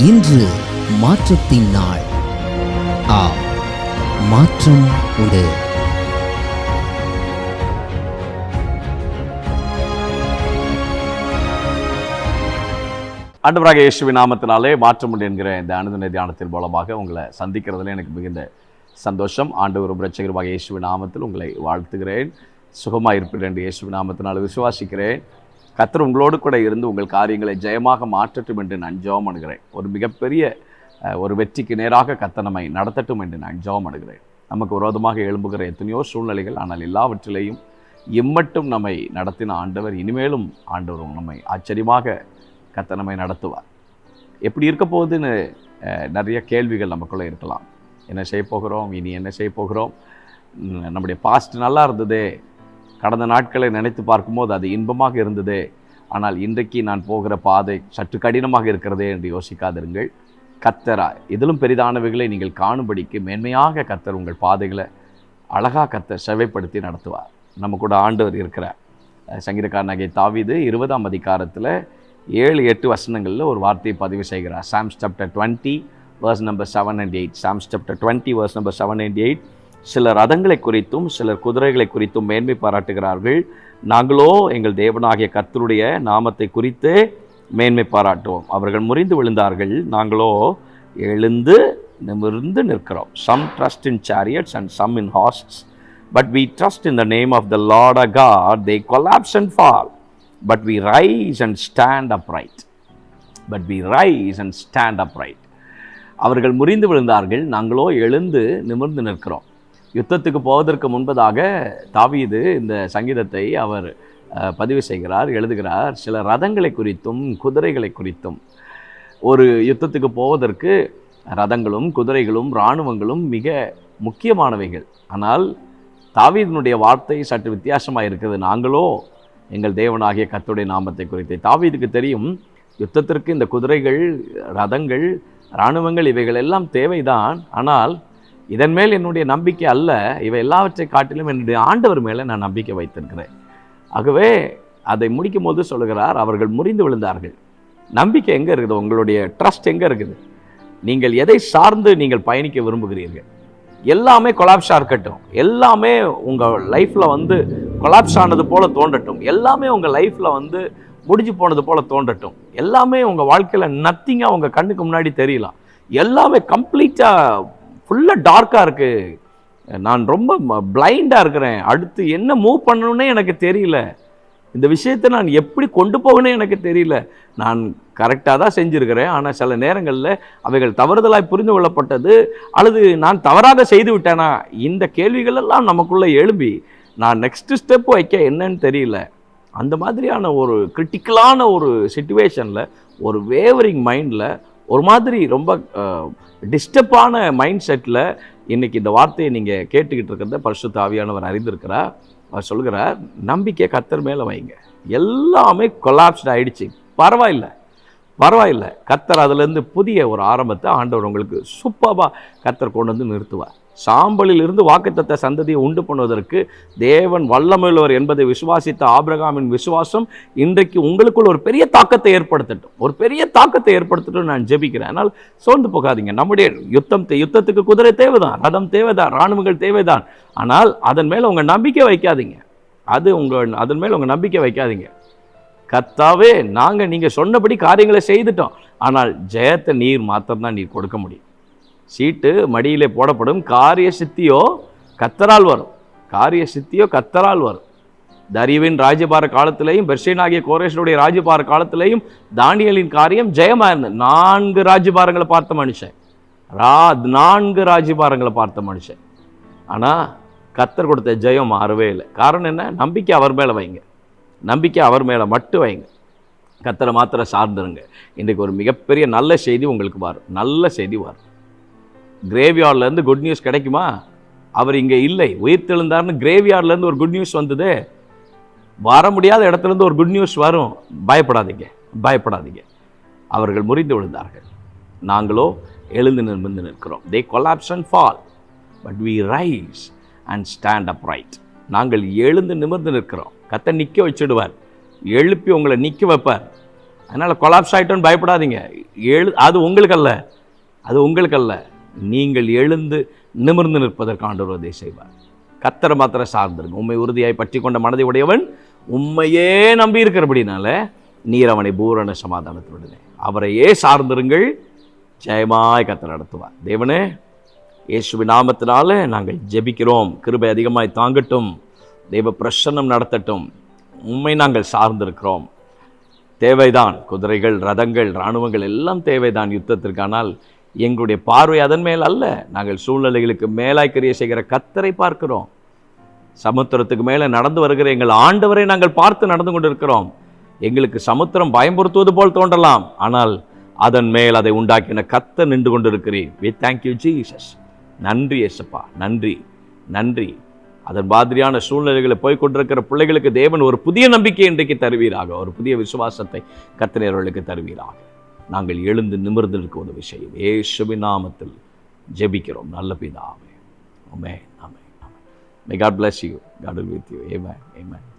இன்று மாற்றத்தின் நாள். ஆம், மாற்றம் உண்டு. ஆண்டவராக இயேசுவின் நாமத்தினாலே மாற்றம் உண்டு என்கிற இந்த அனுதின தியானத்தின் மூலமாக உங்களை சந்திக்கிறதுல எனக்கு மிகுந்த சந்தோஷம். ஆண்டவரும் இரட்சகருமாக இயேசுவின் நாமத்தில் உங்களை வாழ்த்துகிறேன். சுகமாக இருப்பீர்கள் என்று இயேசுவின் நாமத்தினால் விசுவாசிக்கிறேன். கர்த்தர் உங்களோடு கூட இருந்து உங்கள் காரியங்களை ஜெயமாக மாற்றட்டும் என்று நான் ஜெபம் பண்ணுகிறேன். ஒரு மிகப்பெரிய ஒரு வெற்றிக்கு நேராக கர்த்தர் நம்மை நடத்தட்டும் என்று நான் ஜெபம் பண்ணுகிறேன். நமக்கு விரோதமாக எழும்புகிற எத்தனையோ சூழ்நிலைகள், ஆனால் எல்லாவற்றிலேயும் இம்மட்டும் நம்மை நடத்தின ஆண்டவர் இனிமேலும் ஆண்டவரும் நம்மை ஆச்சரியமாக கர்த்தர் நம்மை நடத்துவார். எப்படி இருக்க போகுதுன்னு நிறைய கேள்விகள் நமக்குள்ளே இருக்கலாம். என்ன செய்ய போகிறோம், இனி என்ன செய்ய போகிறோம், நம்முடைய பாஸ்ட் நல்லா இருந்ததே, கடந்த நாட்களை நினைத்து பார்க்கும்போது அது இன்பமாக இருந்ததே, ஆனால் இன்றைக்கு நான் போகிற பாதை சற்று கடினமாக இருக்கிறதே என்று யோசிக்காதிருங்கள். கர்த்தரா இதிலும் பெரிதானவைகளை நீங்கள் காணும்படிக்கு மேன்மையாக கர்த்தர் உங்கள் பாதைகளை அழகாக கர்த்தர் செவைப்படுத்தி நடத்துவார். நம்ம கூட ஆண்டவர் இருக்கிறார். சங்கீதக்காரனாகிய தாவீது 20ஆம் அதிகாரத்தில் 7-8 வசனங்களில் ஒரு வார்த்தையை பதிவு செய்கிறார். Psalms chapter 20 verse number 7 and 8. Psalms chapter 20 verse number 7 and 8. சிலர் ரதங்களை குறித்தும் சிலர் குதிரைகளை குறித்தும் மேன்மை பாராட்டுகிறார்கள். நாங்களோ எங்கள் தேவனாகிய கர்த்தருடைய நாமத்தை குறித்து மேன்மை பாராட்டுவோம். அவர்கள் முறிந்து விழுந்தார்கள், நாங்களோ எழுந்து நிமிர்ந்து நிற்கிறோம். Some trust in chariots and some in horses, but we trust in the name of the Lord our God. They collapse and fall, but we rise and stand upright. But we rise and stand upright. அவர்கள் முறிந்து விழுந்தார்கள், நாங்களோ எழுந்து நிமிர்ந்து நிற்கிறோம். யுத்தத்துக்கு போவதற்கு முன்பதாக தாவீது இந்த சங்கீதத்தை அவர் பதிவு செய்கிறார், எழுதுகிறார். சில ரதங்களை குறித்தும் குதிரைகளை குறித்தும். ஒரு யுத்தத்துக்கு போவதற்கு ரதங்களும் குதிரைகளும் இராணுவங்களும் மிக முக்கியமானவைகள். ஆனால் தாவீதினுடைய வார்த்தை சற்று வித்தியாசமாக இருக்கிறது. நாங்களோ எங்கள் தேவனாகிய கர்த்தருடைய நாமத்தை குறித்து. தாவீதுக்கு தெரியும், யுத்தத்திற்கு இந்த குதிரைகள், ரதங்கள், இராணுவங்கள் இவைகள் எல்லாம் தேவைதான். ஆனால் இதன் மேல் என்னுடைய நம்பிக்கை அல்ல, இவை எல்லாவற்றை காட்டிலும் என்னுடைய ஆண்டவர் மேலே நான் நம்பிக்கை வைத்திருக்கிறேன். ஆகவே அதை முடிக்கும் போது சொல்லுகிறார், அவர்கள் முறிந்து விழுந்தார்கள். நம்பிக்கை எங்கே இருக்குது? உங்களுடைய ட்ரஸ்ட் எங்கே இருக்குது? நீங்கள் எதை சார்ந்து நீங்கள் பயணிக்க விரும்புகிறீர்கள்? எல்லாமே கொலாப்ஸாக இருக்கட்டும், எல்லாமே உங்கள் லைஃப்பில் கொலாப்ஸ் ஆனது போல் தோன்றட்டும், எல்லாமே உங்கள் லைஃப்பில் முடிஞ்சு போனது போல் தோன்றட்டும், எல்லாமே உங்கள் வாழ்க்கையில் நத்திங்காக உங்கள் கண்ணுக்கு முன்னாடி தெரியலாம், எல்லாமே கம்ப்ளீட்டாக ஃபுல்லாக டார்க்காக இருக்குது, நான் ரொம்ப பிளைண்டாக இருக்கிறேன், அடுத்து என்ன மூவ் பண்ணணுன்னே எனக்கு தெரியல, இந்த விஷயத்தை நான் எப்படி கொண்டு போகணும்னே எனக்கு தெரியல, நான் கரெக்டாக தான் செஞ்சுருக்கிறேன், ஆனால் சில நேரங்களில் அவைகள் தவறுதலாய் புரிந்து கொள்ளப்பட்டது அல்லது நான் தவறாக செய்து விட்டேனா, இந்த கேள்விகளெல்லாம் நமக்குள்ளே எழும்பி நான் நெக்ஸ்ட் ஸ்டெப் வைக்க என்னன்னு தெரியல. அந்த மாதிரியான ஒரு கிரிட்டிக்கலான ஒரு சிச்சுவேஷனில், ஒரு வேவரிங் மைண்டில், ஒரு மாதிரி ரொம்ப டிஸ்டர்பான மைண்ட் செட்டில் இன்றைக்கி இந்த வார்த்தையை நீங்கள் கேட்டுக்கிட்டு இருக்கிறத பரிசுத்த ஆவியானவர் அறிந்திருக்கிறார். அவர் சொல்கிறார், நம்பிக்கை கர்த்தர் மேலே வைங்க. எல்லாமே கொலாப்ஸ்ட் ஆகிடுச்சு, பரவாயில்லை, கர்த்தர் அதிலேருந்து புதிய ஒரு ஆரம்பத்தை ஆண்டவர் உங்களுக்கு சூப்பராக கர்த்தர் கொண்டு வந்து நிறுத்துவார். சாம்பலிலிருந்து வாக்குத்தத்த சந்ததியை உண்டு பண்ணுவதற்கு தேவன் வல்லமையுள்ளவர் என்பதை விசுவாசித்த ஆபிரகாமின் விசுவாசம் இன்றைக்கு உங்களுக்குள் ஒரு பெரிய தாக்கத்தை ஏற்படுத்தட்டும் நான் ஜெபிக்கிறேன். ஆனால் சோர்ந்து போகாதீங்க. நம்முடைய யுத்தத்துக்கு குதிரை தேவைதான், ரதம் தேவைதான், இராணுவங்கள் தேவைதான். ஆனால் அதன் மேலே உங்கள் நம்பிக்கை வைக்காதீங்க. அதன் மேலே உங்கள் நம்பிக்கை வைக்காதீங்க. கர்த்தாவே, நீங்கள் சொன்னபடி காரியங்களை செய்துட்டோம், ஆனால் ஜெயத்தை நீர் மாத்திரம்தான் நீர் கொடுக்க முடியும். சீட்டு மடியிலே போடப்படும், காரிய சித்தியோ கர்த்தரால் வரும். தரியவின் ராஜ்யபார காலத்திலேயும் பெர்ஷேனாகிய கோரேஷனுடைய ராஜ்யபார காலத்திலேயும் தானியேலின் காரியம் ஜெயமாக இருந்தது. 4 ராஜ்யபாரங்களை பார்த்த மனுஷன். ஆனால் கர்த்தர் கொடுத்த ஜெயம் மாறவே இல்லை. காரணம் என்ன? நம்பிக்கை அவர் மேலே வைங்க, நம்பிக்கை அவர் மேலே மட்டும் வைங்க, கர்த்தரை மாத்திரம் சார்ந்துருங்க. இன்றைக்கு ஒரு மிகப்பெரிய நல்ல செய்தி உங்களுக்கு வரும். கிரேவியார்ட்லேருந்து குட் நியூஸ் கிடைக்குமா? அவர் இங்கே இல்லை, உயிர்த்தெழுந்தார்னு கிரேவியார்ட்லேருந்து ஒரு குட் நியூஸ் வந்தது. வர முடியாத இடத்துலேருந்து ஒரு குட் நியூஸ் வரும். பயப்படாதீங்க. அவர்கள் முறிந்து விழுந்தார்கள், நாங்களோ எழுந்து நிமிர்ந்து நிற்கிறோம். They collapse and fall, but we rise and stand upright. நாங்கள் எழுந்து நிமிர்ந்து நிற்கிறோம். கர்த்தர் நிற்க வச்சுடுவார், எழுப்பி உங்களை நிற்க வைப்பார். அதனால் கொலாப்ஸ் ஆகிட்டோன்னு பயப்படாதீங்க. அது உங்களுக்கு அல்ல. நீங்கள் எழுந்து நிமிர்ந்து நிற்பதற்கு ஆண்டவர் உதவி செய்வார். கர்த்தரை மாத்திரம் சார்ந்திருங்க. உண்மை உறுதியாய் பற்றி கொண்ட மனதை உடையவன் உண்மையே நம்பி இருக்கிறபடினால நீர் அவனை பூரண சமாதானத்துடனே அவரையே சார்ந்திருங்கள். ஜெயமாய் கர்த்தர் நடத்துவார். தேவனே, இயேசுவின் நாமத்தினால நாங்கள் ஜெபிக்கிறோம். கிருபை அதிகமாய் தாங்கட்டும். தெய்வ பிரசன்னம் நடத்தட்டும். உண்மை நாங்கள் சார்ந்திருக்கிறோம். தேவைதான் குதிரைகள், ரதங்கள், இராணுவங்கள் எல்லாம் தேவைதான் யுத்தத்திற்கானால் எங்களுடைய பார்வை அதன் மேல் அல்ல. நாங்கள் சூழ்நிலைகளுக்கு மேலாய் கிரியை செய்கிற கர்த்தரை பார்க்கிறோம். சமுத்திரத்துக்கு மேலே நடந்து வருகிற எங்கள் ஆண்டவரை நாங்கள் பார்த்து நடந்து கொண்டிருக்கிறோம். எங்களுக்கு சமுத்திரம் பயம்படுத்துவது போல் தோன்றலாம், ஆனால் அதன் மேல் அதை உண்டாக்கின கர்த்தர் நின்று கொண்டிருக்கிறேன். We thank you Jesus. நன்றி இயேசுப்பா, நன்றி நன்றி. அதன் மாதிரியான சூழ்நிலைகளை போய்கொண்டிருக்கிற பிள்ளைகளுக்கு தேவன் ஒரு புதிய நம்பிக்கை இன்றைக்கு தருவீராக, ஒரு புதிய விசுவாசத்தை கர்த்தர்களுக்கு தருவீராக. நாங்கள் எழுந்து நிமிர்ந்து இருக்க உதவி செய்யும். இயேசுவின் நாமத்தில் ஜெபிக்கிறோம் நல்ல பிதாவே. ஆமென், ஆமென், ஆமென். May God bless you. God will be with you. Amen, amen.